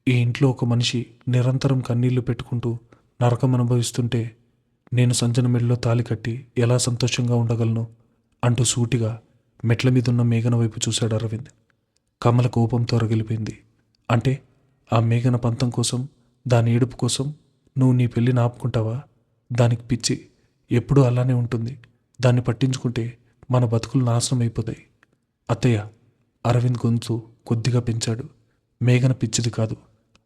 Speaker 1: ఈ ఇంట్లో ఒక మనిషి నిరంతరం కన్నీళ్లు పెట్టుకుంటూ నరకం అనుభవిస్తుంటే నేను సంజన మెడలో తాలి కట్టి ఎలా సంతోషంగా ఉండగలను అంటూ సూటిగా మెట్ల మీదున్న మేఘన వైపు చూశాడు అరవింద్. కమల కోపంతో రగిలిపోయింది. అంటే ఆ మేఘన పంతం కోసం, దాని ఏడుపు కోసం నువ్వు నీ పెళ్ళిని ఆపుకుంటావా? దానికి పిచ్చి ఎప్పుడూ అలానే ఉంటుంది. దాన్ని పట్టించుకుంటే మన బతుకులు నాశనం అయిపోతాయి. అత్తయ్య, అరవింద్ గొంతు కొద్దిగా పెంచాడు. మేఘన పిచ్చిది కాదు.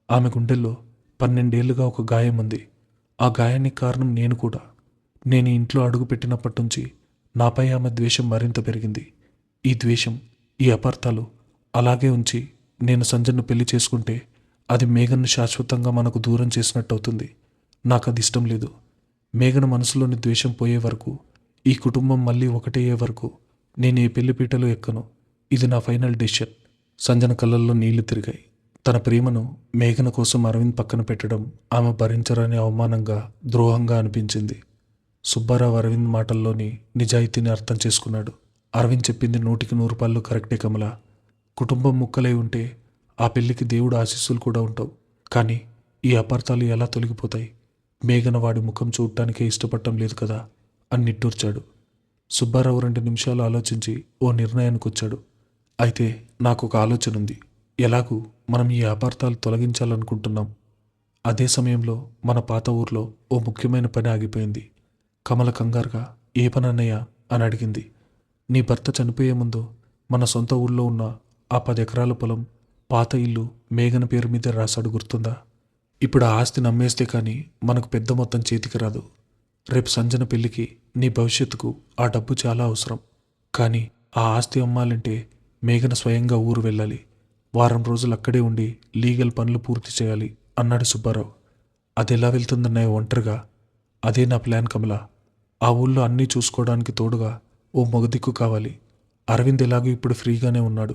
Speaker 1: ఆమె గుండెల్లో 12 ఏళ్లుగా ఒక గాయం ఉంది. ఆ గాయానికి కారణం నేను కూడా. నేను ఇంట్లో అడుగు పెట్టినప్పటి నుంచి నాపై ఆమె ద్వేషం మరింత పెరిగింది. ఈ ద్వేషం, ఈ అపార్థాలు అలాగే ఉంచి నేను సంజన్ను పెళ్లి చేసుకుంటే అది మేఘన్ను శాశ్వతంగా మనకు దూరం చేసినట్టు అవుతుంది. నాకు అది ఇష్టం లేదు. మేఘన మనసులోని ద్వేషం పోయే వరకు ఈ కుటుంబం మళ్ళీ ఒకటయ్యే వరకు నేను ఏ పెళ్లిపీటలు ఎక్కను. ఇది నా ఫైనల్ డెసిషన్. సంజన కళ్ళల్లో నీళ్లు తిరిగాయి. తన ప్రేమను మేఘన కోసం అరవింద్ పక్కన పెట్టడం ఆమె భరించరాని అవమానంగా, ద్రోహంగా అనిపించింది. సుబ్బారావు అరవింద్ మాటల్లోని నిజాయితీని అర్థం చేసుకున్నాడు. అరవింద్ చెప్పింది 100% కరెక్టే కమల. కుటుంబం ముక్కలై ఉంటే ఆ పెళ్లికి దేవుడు ఆశీస్సులు కూడా ఉంటావు. కానీ ఈ అపార్థాలు ఎలా తొలగిపోతాయి? మేఘన వాడి ముఖం చూడటానికే ఇష్టపడటం లేదు కదా అని నిట్టూర్చాడు. సుబ్బారావు 2 నిమిషాలు ఆలోచించి ఓ నిర్ణయానికి వచ్చాడు. అయితే నాకు ఒక ఆలోచన ఉంది. ఎలాగూ మనం ఈ అపార్థాలు తొలగించాలనుకుంటున్నాం. అదే సమయంలో మన పాత ఊర్లో ఓ ముఖ్యమైన పని ఆగిపోయింది. కమల కంగారుగా ఏ పని అన్నయ్య అని అడిగింది. నీ భర్త చనిపోయే ముందు మన సొంత ఊళ్ళో ఉన్న ఆ 10 ఎకరాల పొలం, పాత ఇల్లు మేఘన పేరు మీద రాశాడు, గుర్తుందా? ఇప్పుడు ఆ ఆస్తి నమ్మేస్తే కానీ మనకు పెద్ద మొత్తం చేతికి రాదు. రేపు సంజన పెళ్లికి నీ భవిష్యత్తుకు ఆ డబ్బు చాలా అవసరం. కానీ ఆ ఆస్తి అమ్మాలంటే మేఘన స్వయంగా ఊరు వెళ్ళాలి. వారం రోజులు అక్కడే ఉండి లీగల్ పనులు పూర్తి చేయాలి అన్నాడు సుబ్బారావు. అది ఎలా వెళ్తుందన్నయ్య ఒంటరిగా? అదే నా ప్లాన్ కమల. ఆ ఊళ్ళో అన్నీ చూసుకోవడానికి తోడుగా ఓ మగదిక్కు కావాలి. అరవింద్ ఎలాగో ఇప్పుడు ఫ్రీగానే ఉన్నాడు.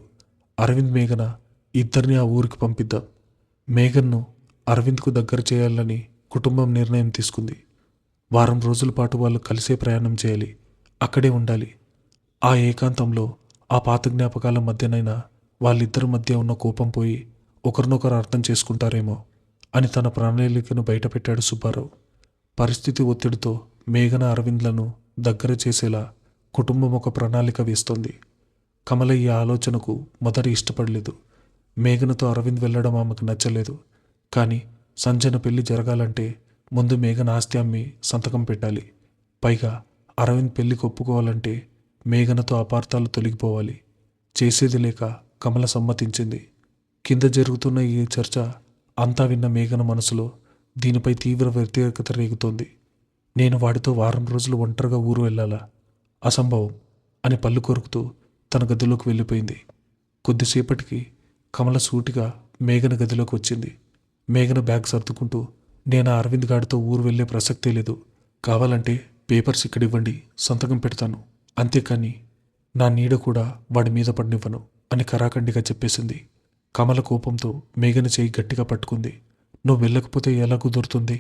Speaker 1: అరవింద్ మేఘన ఇద్దరిని ఆ ఊరికి పంపిద్దాం. మేఘన్ను అరవింద్కు దగ్గర చేయాలని కుటుంబం నిర్ణయం తీసుకుంది. వారం రోజుల పాటు వాళ్ళు కలిసే ప్రయాణం చేయాలి. అక్కడే ఉండాలి. ఆ ఏకాంతంలో ఆ పాత జ్ఞాపకాల మధ్యనైనా వాళ్ళిద్దరి మధ్య ఉన్న కోపం పోయి ఒకరినొకరు అర్థం చేసుకుంటారేమో అని తన ప్రణాళికను బయటపెట్టాడు సుబ్బారావు. పరిస్థితి ఒత్తిడితో మేఘన అరవింద్లను దగ్గర చేసేలా కుటుంబం ఒక ప్రణాళిక వేస్తోంది. కమల ఈ ఆలోచనకు మొదట ఇష్టపడలేదు. మేఘనతో అరవింద్ వెళ్ళడం ఆమెకు నచ్చలేదు. కానీ సంజన పెళ్లి జరగాలంటే ముందు మేఘన ఆస్తి అమ్మి సంతకం పెట్టాలి. పైగా అరవింద్ పెళ్లికి ఒప్పుకోవాలంటే మేఘనతో అపార్థాలు తొలగిపోవాలి. చేసేది లేక కమల సమ్మతించింది. కింద జరుగుతున్న ఈ చర్చ అంతా విన్న మేఘన మనసులో దీనిపై తీవ్ర వ్యతిరేకత రేగుతోంది. నేను వాడితో వారం రోజులు ఒంటరిగా ఊరు వెళ్ళాలా? అసంభవం అని పళ్ళు కొరుకుతూ తన గదిలోకి వెళ్ళిపోయింది. కొద్దిసేపటికి కమల సూటిగా మేఘన గదిలోకి వచ్చింది. మేఘన బ్యాగ్ సర్దుకుంటూ, నేను ఆ అరవింద్ గాడితో ఊరు వెళ్ళే ప్రసక్తే లేదు. కావాలంటే పేపర్స్ ఇక్కడ ఇవ్వండి, సంతకం పెడతాను. అంతేకాని నా నీడ కూడా వాడి మీద పడనివ్వను అని కరాఖండిగా చెప్పేసింది. కమల కోపంతో మేఘన చేయి గట్టిగా పట్టుకుంది. నువ్వు వెళ్ళకపోతే ఎలా కుదురుతుంది?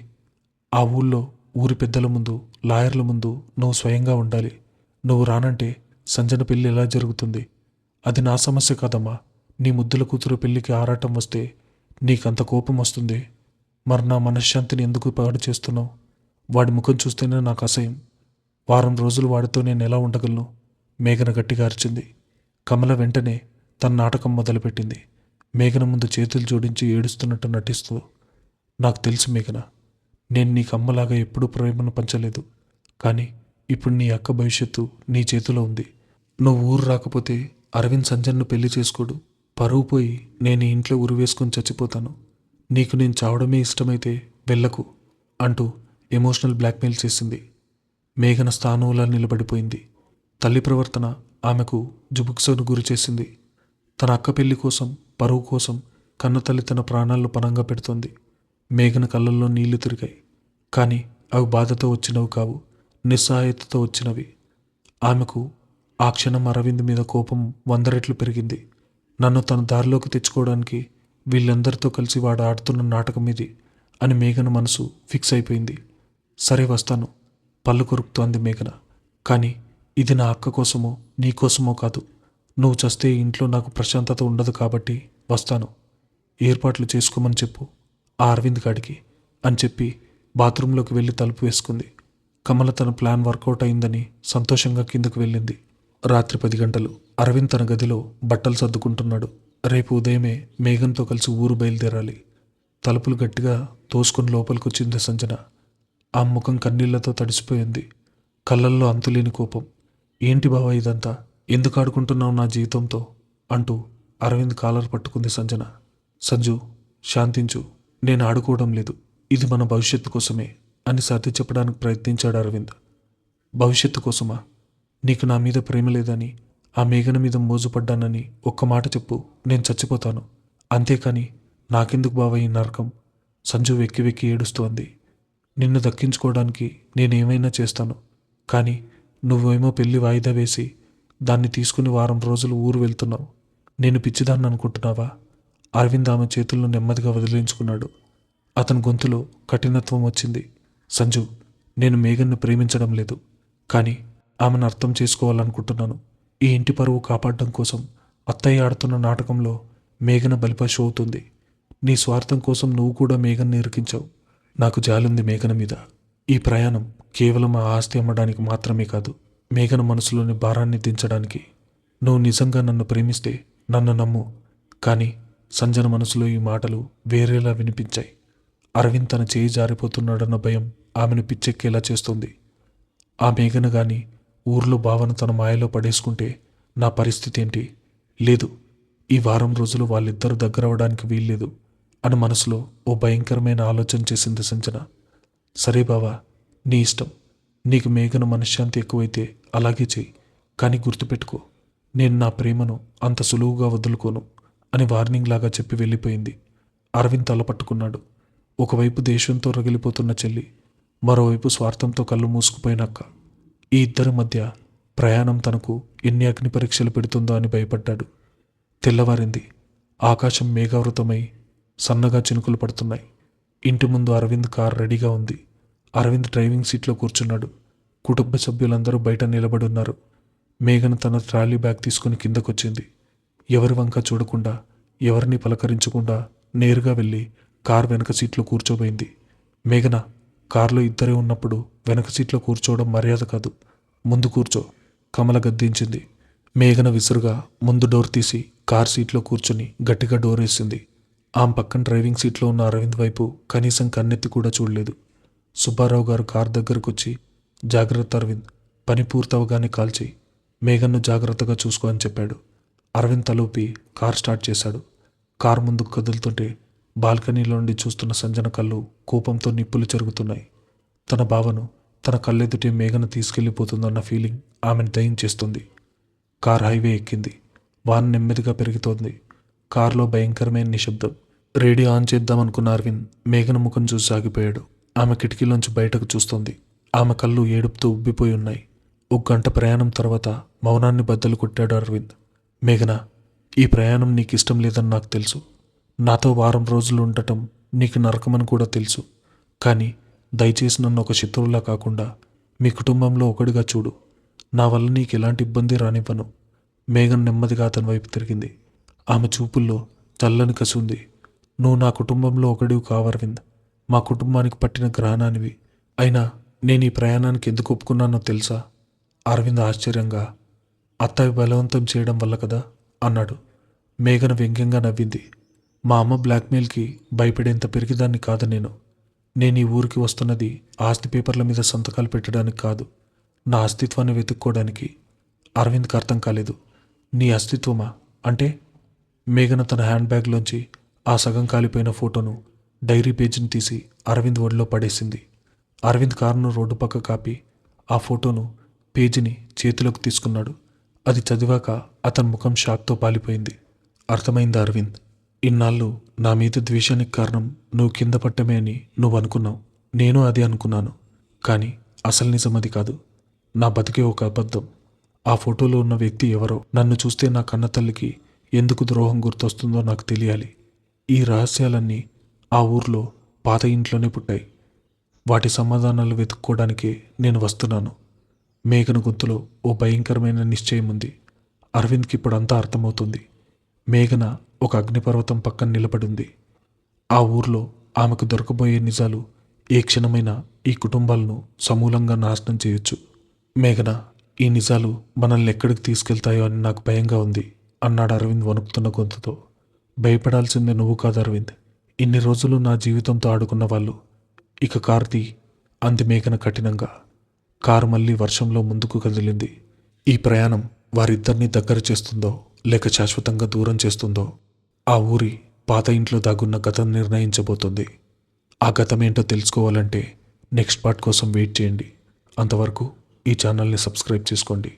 Speaker 1: ఆ ఊళ్ళో ఊరి పెద్దల ముందు, లాయర్ల ముందు నువ్వు స్వయంగా ఉండాలి. నువ్వు రానంటే సంజన పెళ్లి ఎలా జరుగుతుంది? అది నా సమస్య కాదమ్మా. నీ ముద్దుల కూతురు పెళ్లికి ఆరాటం వస్తే నీకంత కోపం వస్తుంది. మరి నా మనశ్శాంతిని ఎందుకు పాడు చేస్తున్నావు? వాడి ముఖం చూస్తేనే నాకు అసహ్యం. వారం రోజులు వాడితో నేను ఎలా ఉండగలను? మేఘన గట్టిగా అరిచింది. కమల వెంటనే తన నాటకం మొదలుపెట్టింది. మేఘన ముందు చేతులు జోడించి ఏడుస్తున్నట్టు నటిస్తూ, నాకు తెలుసు మేఘన, నేను నీకు అమ్మలాగా ఎప్పుడూ ప్రేమను పంచలేదు. కానీ ఇప్పుడు నీ అక్క భవిష్యత్తు నీ చేతిలో ఉంది. నువ్వు ఊరు రాకపోతే అరవింద్ సంజన్ను పెళ్లి చేసుకోడు. పరువు పోయి నేను ఈ ఇంట్లో ఉరి వేసుకొని చచ్చిపోతాను. నీకు నేను చావడమే ఇష్టమైతే వెళ్ళకు అంటూ ఎమోషనల్ బ్లాక్మెయిల్ చేసింది. మేఘన స్థానంలా నిలబడిపోయింది. తల్లి ప్రవర్తన ఆమెకు జుబుక్సను గురి చేసింది. తన అక్క పెళ్లి కోసం, పరువు కోసం కన్నతల్లి తన ప్రాణాలను పణంగా పెడుతోంది. మేఘన కళ్ళల్లో నీళ్లు తిరిగాయి. కానీ అవి బాధతో వచ్చినవి కావు, నిస్సహాయతతో వచ్చినవి. ఆమెకు ఆ క్షణం అరవింద్ మీద కోపం 100 రెట్లు పెరిగింది. నన్ను తన దారిలోకి తెచ్చుకోవడానికి వీళ్ళందరితో కలిసి వాడు ఆడుతున్న నాటకం ఇది అని మేఘన మనసు ఫిక్స్ అయిపోయింది. సరే వస్తాను, పళ్ళు కొరుకుతోంది మేఘన. కానీ ఇది నా అక్క కోసమో నీ కోసమో కాదు. నువ్వు చస్తే ఈ ఇంట్లో నాకు ప్రశాంతత ఉండదు కాబట్టి వస్తాను. ఏర్పాట్లు చేసుకోమని చెప్పు ఆ అరవింద్ గాడికి అని చెప్పి బాత్రూంలోకి వెళ్ళి తలుపు వేసుకుంది. కమల తన ప్లాన్ వర్కౌట్ అయిందని సంతోషంగా కిందకు వెళ్ళింది. రాత్రి 10 గంటలు. అరవింద్ తన గదిలో బట్టలు సర్దుకుంటున్నాడు. రేపు ఉదయమే మేఘంతో కలిసి ఊరు బయలుదేరాలి. తలుపులు గట్టిగా తోసుకొని లోపలికొచ్చింది సంజన. ఆ ముఖం కన్నీళ్లతో తడిసిపోయింది. కళ్ళల్లో అంతులేని కోపం. ఏంటి బావా ఇదంతా? ఎందుకు ఆడుకుంటున్నావు నా జీవితంతో అంటూ అరవింద్ కాలర్ పట్టుకుంది సంజన. సంజు, శాంతించు, నేను ఆడుకోవడం లేదు. ఇది మన భవిష్యత్తు కోసమే అని సర్ది చెప్పడానికి ప్రయత్నించాడు అరవింద్. భవిష్యత్తు కోసమా? నీకు నా మీద ప్రేమ లేదని, ఆ మేఘన మీద మోజుపడ్డానని ఒక్క మాట చెప్పు, నేను చచ్చిపోతాను. అంతేకాని నాకెందుకు బావ ఈ నరకం? సంజు వెక్కి వెక్కి ఏడుస్తోంది. నిన్ను దక్కించుకోవడానికి నేనేమైనా చేస్తాను. కానీ నువ్వేమో పెళ్లి వాయిదా వేసి దాన్ని తీసుకుని వారం రోజులు ఊరు వెళ్తున్నావు. నేను పిచ్చిదాన్ని అనుకుంటున్నావా? అరవింద్ ఆమె చేతులను నెమ్మదిగా వదిలించుకున్నాడు. అతని గొంతులో కఠినత్వం వచ్చింది. సంజు, నేను మేఘన్ను ప్రేమించడం లేదు, కానీ ఆమెను అర్థం చేసుకోవాలనుకుంటున్నాను. ఈ ఇంటి పరువు కాపాడడం కోసం అత్తయ్య ఆడుతున్న నాటకంలో మేఘన బలిపశు అవుతుంది. నీ స్వార్థం కోసం నువ్వు కూడా మేఘన్ని ఇరికించావు. నాకు జాలుంది మేఘన మీద. ఈ ప్రయాణం కేవలం ఆ ఆస్తి అమ్మడానికి మాత్రమే కాదు, మేఘన మనసులోని భారాన్ని దించడానికి. నువ్వు నిజంగా నన్ను ప్రేమిస్తే నన్ను నమ్ము. కానీ సంజన మనసులో ఈ మాటలు వేరేలా వినిపించాయి. అరవింద్ తన చేయి జారిపోతున్నాడన్న భయం ఆమెను పిచ్చెక్కేలా చేస్తుంది. ఆ మేఘన గాని ఊర్లో భావన తన మాయలో పడేసుకుంటే నా పరిస్థితి ఏంటి? లేదు, ఈ వారం రోజులు వాళ్ళిద్దరూ దగ్గరవడానికి వీల్లేదు అని మనసులో ఓ భయంకరమైన ఆలోచన చేసింది సంజన. సరే బావా, నీ ఇష్టం. నీకు మేఘన మనశ్శాంతి ఎక్కువైతే అలాగే చెయ్యి. కానీ గుర్తుపెట్టుకో, నేను నా ప్రేమను అంత సులువుగా వదులుకోను అని వార్నింగ్ లాగా చెప్పి వెళ్ళిపోయింది. అరవింద్ తల పట్టుకున్నాడు. ఒకవైపు దేశంతో రగిలిపోతున్న చెల్లి, మరోవైపు స్వార్థంతో కళ్ళు మూసుకుపోయిన అక్క. ఈ ఇద్దరి మధ్య ప్రయాణం తనకు ఎన్ని అగ్ని పరీక్షలు పెడుతుందో అని భయపడ్డాడు. తెల్లవారింది. ఆకాశం మేఘావృతమై సన్నగా చినుకులు పడుతున్నాయి. ఇంటి ముందు అరవింద్ కార్ రెడీగా ఉంది. అరవింద్ డ్రైవింగ్ సీట్లో కూర్చున్నాడు. కుటుంబ సభ్యులందరూ బయట నిలబడున్నారు. మేఘన తన ట్రాలీ బ్యాగ్ తీసుకుని కిందకొచ్చింది. ఎవరి వంక చూడకుండా, ఎవరిని పలకరించకుండా నేరుగా వెళ్ళి కార్ వెనక సీట్లో కూర్చోబోయింది. మేఘన, కారులో ఇద్దరే ఉన్నప్పుడు వెనక సీట్లో కూర్చోవడం మర్యాద కాదు, ముందు కూర్చో, కమల గద్దించింది. మేఘన విసురుగా ముందు డోర్ తీసి కార్ సీట్లో కూర్చుని గట్టిగా డోర్ వేసింది. ఆమె పక్కన డ్రైవింగ్ సీట్లో ఉన్న అరవింద్ వైపు కనీసం కన్నెత్తి కూడా చూడలేదు. సుబ్బారావు గారు కార్ దగ్గరకు వచ్చి, జాగ్రత్త అరవింద్, పని పూర్తవగానే కాల్ చేయి, మేఘన్ను జాగ్రత్తగా చూసుకో అని చెప్పాడు. అరవింద్ తలూపి కార్ స్టార్ట్ చేశాడు. కార్ ముందుకు కదులుతుంటే బాల్కనీలో నుండి చూస్తున్న సంజన కళ్ళు కోపంతో నిప్పులు చెరుగుతున్నాయి. తన భావను తన కళ్ళెదుటే మేఘన తీసుకెళ్లిపోతుందన్న ఫీలింగ్ ఆమెను దయించేస్తుంది. కార్ హైవే ఎక్కింది. వాన నెమ్మదిగా పెరుగుతోంది. కారులో భయంకరమైన నిశ్శబ్దం. రేడియో ఆన్ చేద్దామనుకున్న అరవింద్ మేఘన ముఖం చూసి ఆగిపోయాడు. ఆమె కిటికీలోంచి బయటకు చూస్తోంది. ఆమె కళ్ళు ఏడుపుతూ ఉబ్బిపోయి ఉన్నాయి. ఒక గంట ప్రయాణం తర్వాత మౌనాన్ని బద్దలు కొట్టాడు అరవింద్. మేఘన, ఈ ప్రయాణం నీకు ఇష్టం లేదని నాకు తెలుసు. నాతో వారం రోజులు ఉండటం నీకు నరకమని కూడా తెలుసు. కానీ దయచేసి నన్ను ఒక శత్రువులా కాకుండా మీ కుటుంబంలో ఒకడిగా చూడు. నా వల్ల నీకు ఎలాంటి ఇబ్బంది రానివ్వను. మేఘన్ నెమ్మదిగా అతని వైపు తిరిగింది. ఆమె చూపుల్లో చల్లని కసి ఉంది. నువ్వు నా కుటుంబంలో ఒకడివి కావు అరవింద్. మా కుటుంబానికి పట్టిన గ్రహణానివి. అయినా నేను ఈ ప్రయాణానికి ఎందుకు ఒప్పుకున్నానో తెలుసా? అరవింద్ ఆశ్చర్యంగా, అత్తయ్య బలవంతం చేయడం వల్ల కదా అన్నాడు. మేఘన వ్యంగ్యంగా నవ్వింది. మా అమ్మ బ్లాక్మెయిల్కి భయపడేంత పెరిగిదాన్ని కాదు నేను. నేను ఈ ఊరికి వస్తున్నది ఆస్తి పేపర్ల మీద సంతకాలు పెట్టడానికి కాదు, నా అస్తిత్వాన్ని వెతుక్కోవడానికి. అరవింద్కి అర్థం కాలేదు. నీ అస్తిత్వమా అంటే? మేఘన తన హ్యాండ్ బ్యాగ్లోంచి ఆ సగం కాలిపోయిన ఫోటోను, డైరీ పేజీని తీసి అరవింద్ ఒడిలో పడేసింది. అరవింద్ కారును రోడ్డు పక్క కాపి ఆ ఫోటోను, పేజీని చేతిలోకి తీసుకున్నాడు. అది చదివాక అతని ముఖం షాక్తో పాలిపోయింది. అర్థమైంది అరవింద్, ఇన్నాళ్ళు నా మీద ద్వేషానికి కారణం నువ్వు కింద పట్టమే అని నువ్వు అనుకున్నావు. నేను అదే అనుకున్నాను. కానీ అసలు నిజం అది కాదు. నా బతికే ఒక అబద్ధం. ఆ ఫోటోలో ఉన్న వ్యక్తి ఎవరో, నన్ను చూస్తే నా కన్నతల్లికి ఎందుకు ద్రోహం గుర్తొస్తుందో నాకు తెలియాలి. ఈ రహస్యాలన్నీ ఆ ఊర్లో పాత ఇంట్లోనే పుట్టాయి. వాటి సమాధానాలు వెతుక్కోవడానికే నేను వస్తున్నాను. మేఘన గొంతులో ఓ భయంకరమైన నిశ్చయం ఉంది. అరవింద్కి ఇప్పుడంతా అర్థమవుతుంది. మేఘన ఒక అగ్నిపర్వతం పక్కన నిలబడింది. ఆ ఊర్లో ఆమెకు దొరకబోయే నిజాలు ఏ క్షణమైనా ఈ కుటుంబాలను సమూలంగా నాశనం చేయొచ్చు. మేఘన, ఈ నిజాలు మనల్ని ఎక్కడికి తీసుకెళ్తాయో అని నాకు భయంగా ఉంది అన్నాడు అరవింద్ వణుకుతున్న గొంతుతో. భయపడాల్సిందే నువ్వు కాదు అరవింద్, ఇన్ని రోజులు నా జీవితంతో ఆడుకున్న వాళ్ళు. ఇక కార్తీ, అంది మేఘన కఠినంగా. కారు మళ్ళీ వర్షంలో ముందుకు కదిలింది. ఈ ప్రయాణం వారిద్దరినీ దగ్గర చేస్తుందో లేక శాశ్వతంగా దూరం చేస్తుందో ఆ ఊరి పాత ఇంట్లో దాగున్న గతం నిర్ణయించబోతుంది. ఆ గతమేంటో తెలుసుకోవాలంటే నెక్స్ట్ పార్ట్ కోసం వెయిట్ చేయండి. అంతవరకు ఈ ఛానల్ని సబ్స్క్రైబ్ చేసుకోండి.